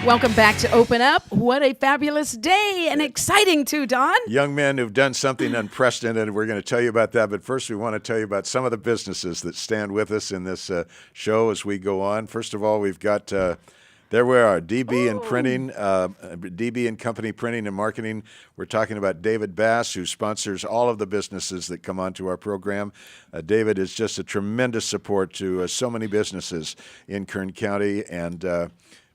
Welcome back to Open Up. What a fabulous day and exciting too, Don. Young men who've done something unprecedented. We're going to tell you about that. But first, we want to tell you about some of the businesses that stand with us in this show as we go on. First of all, we've got, there we are, DB and Printing, DB and Company Printing and Marketing. We're talking about David Bass, who sponsors all of the businesses that come onto our program. David is just a tremendous support to so many businesses in Kern County. And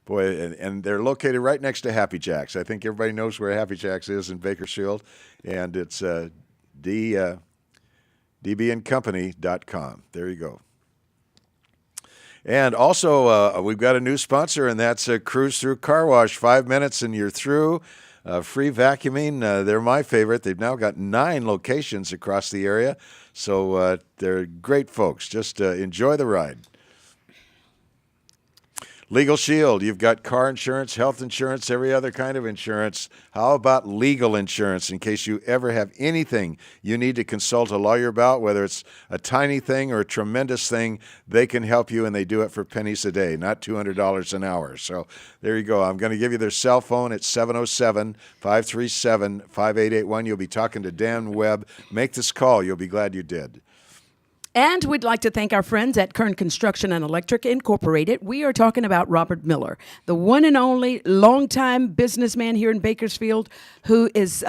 boy, and they're located right next to Happy Jacks. I think everybody knows where Happy Jacks is in Bakersfield, and it's dbandcompany.com. There you go. And also, we've got a new sponsor, and that's Cruise Through Car Wash. 5 minutes and you're through. Free vacuuming. They're my favorite. They've now got 9 locations across the area, so they're great folks. Just enjoy the ride. Legal Shield, you've got car insurance, health insurance, every other kind of insurance. How about legal insurance in case you ever have anything you need to consult a lawyer about, whether it's a tiny thing or a tremendous thing, they can help you, and they do it for pennies a day, not $200 an hour. So there you go. I'm going to give you their cell phone at 707-537-5881. You'll be talking to Dan Webb. Make this call. You'll be glad you did. And we'd like to thank our friends at Kern Construction and Electric Incorporated. We are talking about Robert Miller, the one and only longtime businessman here in Bakersfield who is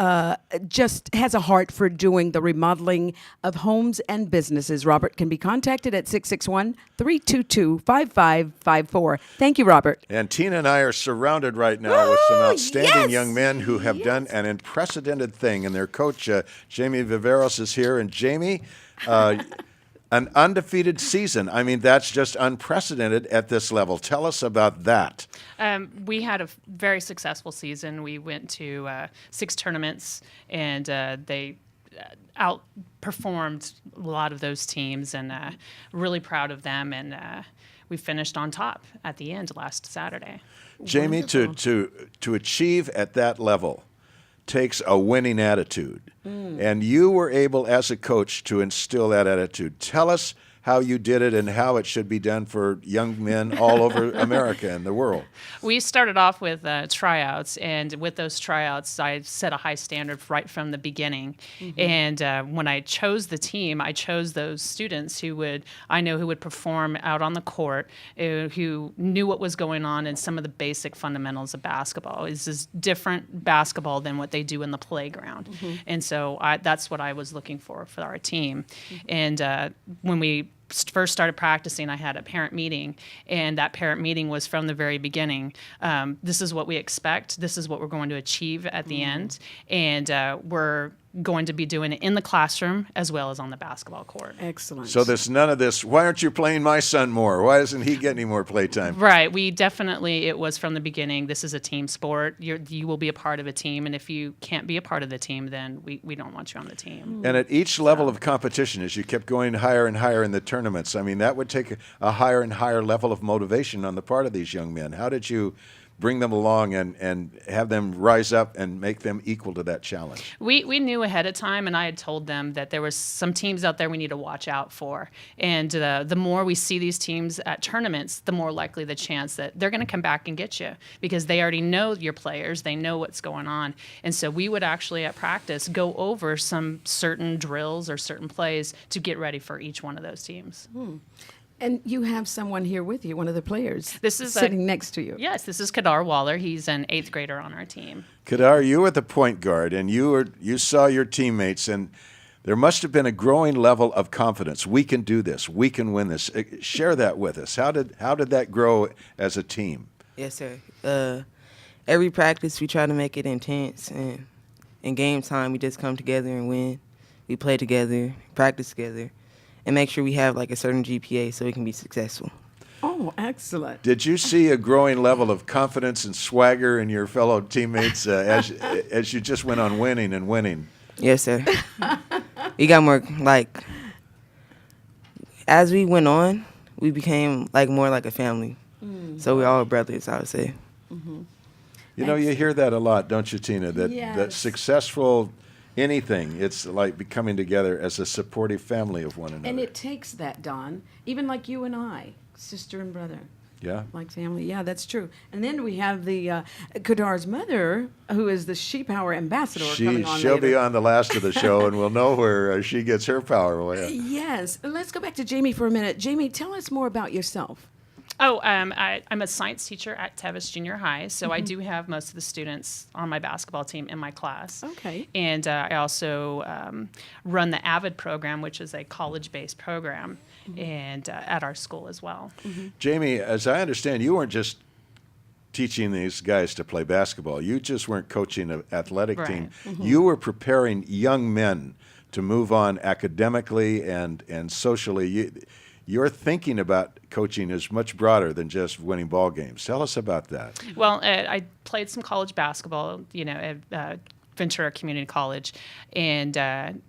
just has a heart for doing the remodeling of homes and businesses. Robert can be contacted at 661-322-5554. Thank you, Robert. And Tina and I are surrounded right now with some outstanding young men who have done an unprecedented thing. And their coach, Jamie Viveros, is here. And Jamie, an undefeated season. I mean, that's just unprecedented at this level. Tell us about that. We had a very successful season. We went to 6 tournaments, and they outperformed a lot of those teams, and really proud of them. And we finished on top at the end last Saturday. Jamie, to achieve at that level takes a winning attitude. And you were able, as a coach, to instill that attitude. Tell us how you did it and how it should be done for young men all over America and the world. We started off with tryouts, and with those tryouts, I set a high standard right from the beginning. And when I chose the team, I chose those students who would perform out on the court, who knew what was going on and some of the basic fundamentals of basketball. This is different basketball than what they do in the playground. And so that's what I was looking for our team. And when we first started practicing, I had a parent meeting, and that parent meeting was from the very beginning. This is what we expect. This is what we're going to achieve at the end, and we're going to be doing it in the classroom as well as on the basketball court. Excellent. So there's none of this, why aren't you playing my son more? Why doesn't he get any more playtime? Right. It was from the beginning. This is a team sport. You will be a part of a team, and if you can't be a part of the team, then we don't want you on the team. And at each level of competition, as you kept going higher and higher in the tournaments, I mean, that would take a higher and higher level of motivation on the part of these young men. How did you bring them along and have them rise up and make them equal to that challenge? We knew ahead of time, and I had told them that there was some teams out there we need to watch out for. And the more we see these teams at tournaments, the more likely the chance that they're going to come back and get you, because they already know your players, they know what's going on. And so we would actually at practice go over some certain drills or certain plays to get ready for each one of those teams. And you have someone here with you, one of the players. This is sitting next to you. Yes, this is Kadar Waller. He's an 8th grader on our team. Kadar, you were the point guard, and you saw your teammates, and there must have been a growing level of confidence. We can do this. We can win this. Share that with us. How did that grow as a team? Yes, sir. Every practice, we try to make it intense, and in game time, we just come together and win. We play together, practice together, and make sure we have like a certain GPA so we can be successful. Oh, excellent. Did you see a growing level of confidence and swagger in your fellow teammates as you just went on winning and winning? Yes, sir. We got more, like, as we went on, we became like more like a family. So we're all brothers, I would say. You know, you hear that a lot, don't you, Tina? That successful anything, it's like becoming together as a supportive family of one another. And it takes that, Don, even like you and I, sister and brother. Yeah. Like family. Yeah, that's true. And then we have the Kadar's mother, who is the She Power ambassador, coming on She'll later. be on the last of the show, and we'll know where she gets her power away. Yes. Let's go back to Jamie for a minute. Jamie, tell us more about yourself. Oh, I'm a science teacher at Tevis Junior High, so I do have most of the students on my basketball team in my class. Okay. And I also run the AVID program, which is a college-based program, and at our school as well. Jamie, as I understand, you weren't just teaching these guys to play basketball. You just weren't coaching an athletic Right. team. You were preparing young men to move on academically and socially. Your thinking about coaching is much broader than just winning ball games. Tell us about that. Well, I played some college basketball, at Ventura Community College, and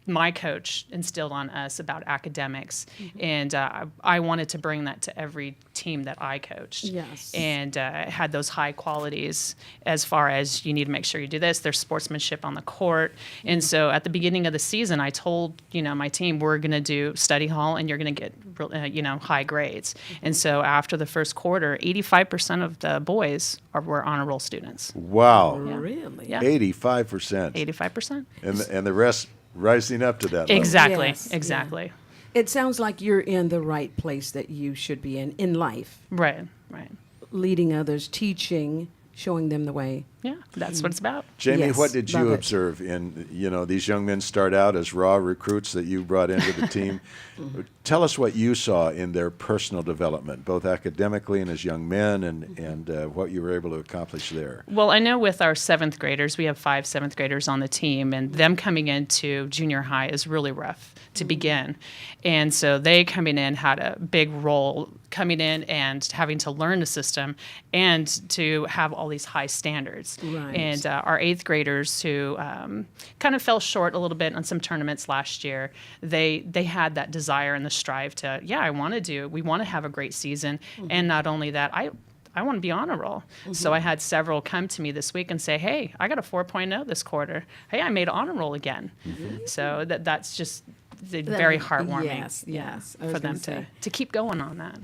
my coach instilled on us about academics, and I wanted to bring that to every team that I coached. Yes. And had those high qualities as far as you need to make sure you do this. There's sportsmanship on the court. And so at the beginning of the season, I told, my team, we're going to do study hall and you're going to get, high grades. And so after the first quarter, 85% of the boys were honor roll students. Wow. Really? Yeah. 85%. 85%. And the rest rising up to that level. Exactly. Yes, yeah. Exactly. It sounds like you're in the right place that you should be in life, Right. Right. leading others, teaching, showing them the way. Yeah. That's what it's about. Jamie, Yes, what did love you it. observe in, these young men start out as raw recruits that you brought into the team? Tell us what you saw in their personal development, both academically and as young men, and what you were able to accomplish there. Well, I know with our seventh graders, we have 5 seventh graders on the team, and them coming into junior high is really rough to begin. And so they coming in had a big role coming in and having to learn the system and to have all these high standards. Right. And our 8th graders who kind of fell short a little bit on some tournaments last year, they had that desire and the strive to, we want to have a great season. And not only that, I want to be on a roll. So I had several come to me this week and say, hey, I got a 4.0 this quarter. Hey, I made honor roll again. So that's just very heartwarming. Yes, yes. I was For them gonna say. to keep going on that.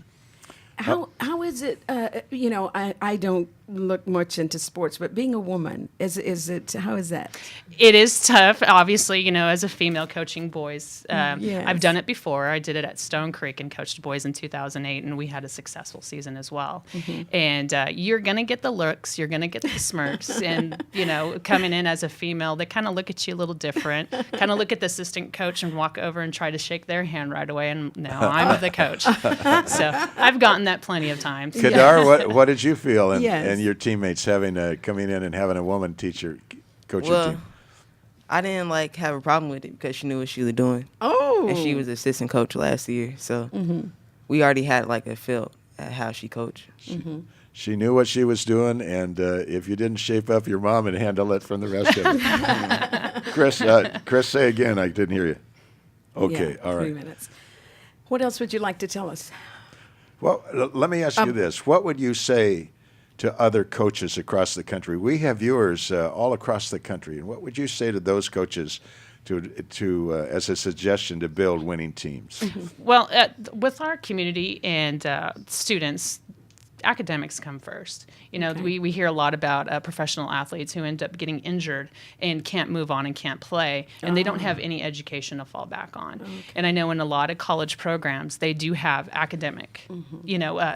How is it? I don't look much into sports, but being a woman, is it? How is that? It is tough, obviously, as a female coaching boys. Yes. I've done it before. I did it at Stone Creek and coached boys in 2008, and we had a successful season as well. And you're going to get the looks, you're going to get the smirks, and, coming in as a female, they kind of look at you a little different, kind of look at the assistant coach and walk over and try to shake their hand right away, and no, I'm the coach. So I've gotten that plenty of times. Kadar, what did you feel and Yes. your teammates coming in and having a woman teacher coach your Well, team? I didn't have a problem with it because she knew what she was doing, Oh, and she was assistant coach last year, so we already had a feel at how she coached. She knew what she was doing, and if you didn't shape up your mom and handle it from the rest of it. Chris, say again. I didn't hear you. Okay, yeah, all 3 right. minutes. What else would you like to tell us? Well, let me ask you this. What would you say to other coaches across the country? We have viewers all across the country, and what would you say to those coaches to as a suggestion to build winning teams? Well, with our community and students, academics come first. We hear a lot about professional athletes who end up getting injured and can't move on and can't play, and they don't have any education to fall back on. And I know in a lot of college programs, they do have academic,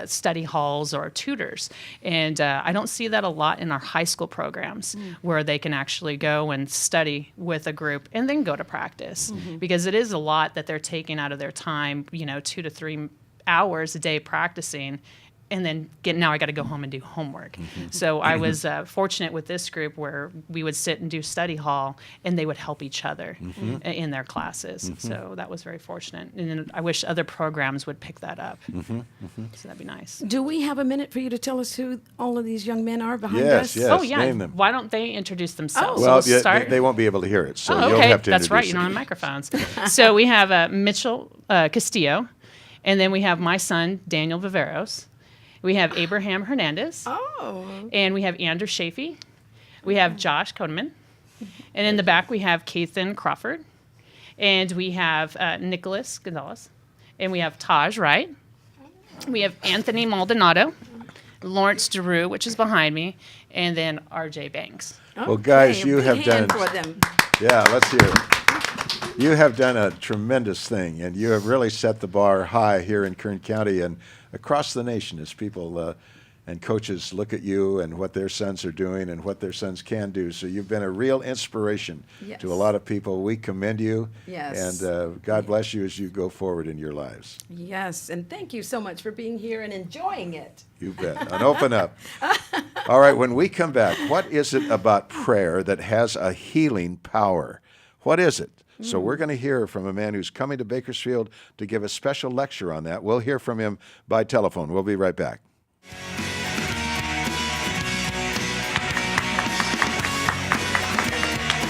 study halls or tutors. And I don't see that a lot in our high school programs where they can actually go and study with a group and then go to practice, because it is a lot that they're taking out of their time, 2 to 3 hours a day practicing. And then now I got to go home and do homework. So I was fortunate with this group where we would sit and do study hall, and they would help each other in their classes. So that was very fortunate. And then I wish other programs would pick that up. So that'd be nice. Do we have a minute for you to tell us who all of these young men are behind Yes, us? yes. Oh, yeah. name them. Why don't they introduce themselves? Well, So we'll start. they won't be able to hear it, so Oh, you'll okay. have to That's right. introduce You're not on them. microphones. So we have Mitchell Castillo, and then we have my son, Daniel Viveros. We have Abraham Hernandez. Oh, And we have Andrew Chafee. We have Josh Kodeman. And in the back, we have Keithan Crawford. And we have Nicholas Gonzalez. And we have Taj Wright. We have Anthony Maldonado, Lawrence DeRue, which is behind me, and then R.J. Banks. Well, guys, Okay, a you big have hand done. for them. Yeah, let's hear it. You have done a tremendous thing, and you have really set the bar high here in Kern County and across the nation as people and coaches look at you and what their sons are doing and what their sons can do. So you've been a real inspiration Yes. to a lot of people. We commend you, Yes. and God bless you as you go forward in your lives. Yes, and thank you so much for being here and enjoying it. You bet. And open up. All right, when we come back, what is it about prayer that has a healing power? What is it? So we're going to hear from a man who's coming to Bakersfield to give a special lecture on that. We'll hear from him by telephone. We'll be right back.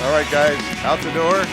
All right, guys, out the door.